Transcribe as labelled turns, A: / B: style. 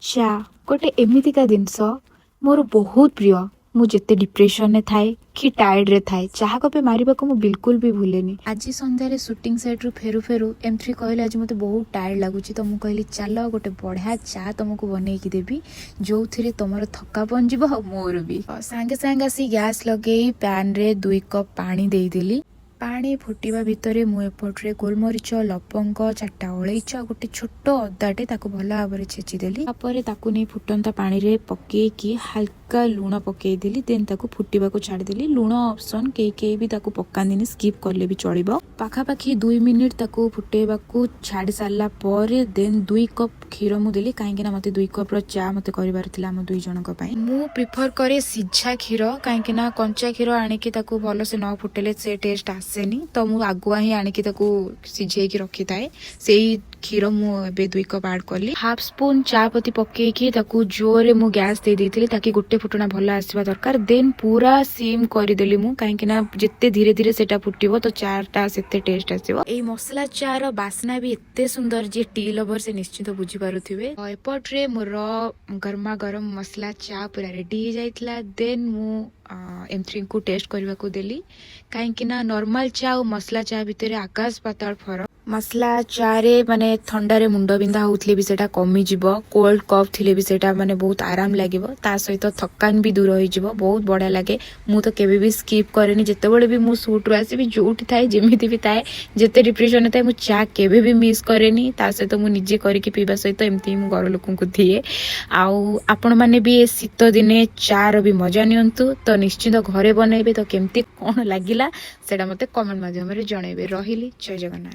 A: चा गोटे एमितिका जिनस मोर बहुत प्रिय। मु जेते डिप्रेशन में थाए कि टायर्ड रे थाए चाह कपे मारिबा को मु बिल्कुल भी भूलेनी। आज संध्यारे शूटिंग साइट रु फेरु फेरु M3 कहले आज मते बहुत टायर्ड लागुची तो मु कहली चलो गोटे बढ़िया चा तुमको बनै की देबी जो थिरे तमर थकापन जीव मोर भी। सांगे सांगे आसी गैस लगे पैन रे 2 कप पानी दे देली। पानी फुटिबा भितरे मु एपट्रे गोलमरीच लवंग 4टा अलैच गोटे छोट अदाटे ताको भल भाव छेची देली। तापर ताकू नहीं फुटंता पानी रे पकेकी हल्का लुण पकई देली। देन ताकू फुटिबा को छाड़ी देली। लुण ऑप्शन के भी ताकू पकांदिनी स्किप करले भी चलिबो। पाखापाखी 2 मिनिट ताकू फुटेबा को छाड़ी सारला पर देन 2 कप क्षीर मु देली काहेकि ना मते 2 कप रो चा मते करिवार थिला हम 2 जनक पई। मु प्रिफर करे सिझा क्षीर काहेकि ना कंचा क्षीर आनिकी ताकू भलो से न फुटेले से टेस्ट आसेनी तो मु आगुआ ही आनिकी ताकू सिझेकी रखी थाए। सेही क्षीर मु एबे 2 कप ऐड करली। हाफ स्पून चा पत्ती पकेकी ताकू जोरे मु गैस दे देथिली ताकि गोटे फुटना भल आसीबा दरकार। देन पूरा सिम कर देली मु काहेकि ना जेते धीरे धीरे सेटा फुटिबो तो चाटा सेते टेस्ट आसीबो। एई मसला चा रो बास्ना भी एते सुंदर जे टी लवर से निश्चित बुझी पारुथिबे। एपट्रे मोर गरमा गरम मसला चा पूरा रेडी हो जाइतला। देन मु M3 को टेस्ट करबा को देली काहेकि ना नॉर्मल चा और मसला चा भितर आकाश पाताल फरक। मसला चा रे माने ठंडा रे मुंड बिंधा होतले भी सेटा कमी जिवो। कोल्ड कफ थिले भी सेटा माने बहुत आराम लागिवो। ता सहित थकान भी दूर होई जिवो। बहुत बढ़िया लागे। मु तो केबे भी स्किप करेनी। जेते बळे भी मु शूट रो आसी भी जोठी थाए जेमिति भी थाए जेते डिप्रेशन थाए मु चा केबे भी मिस करेनी। ता सहित मु निजे करिके पीबा सहित एमती मु घर लोकन को दिए। आउ आपण माने भी ए शीत दिने चा रो भी मजा नियंतु तो निश्चित घरे बनैबे तो केमती कोन लागिला सेटा मते कमेंट माध्यम रे जणैबे। रहिली जय जगन्नाथ।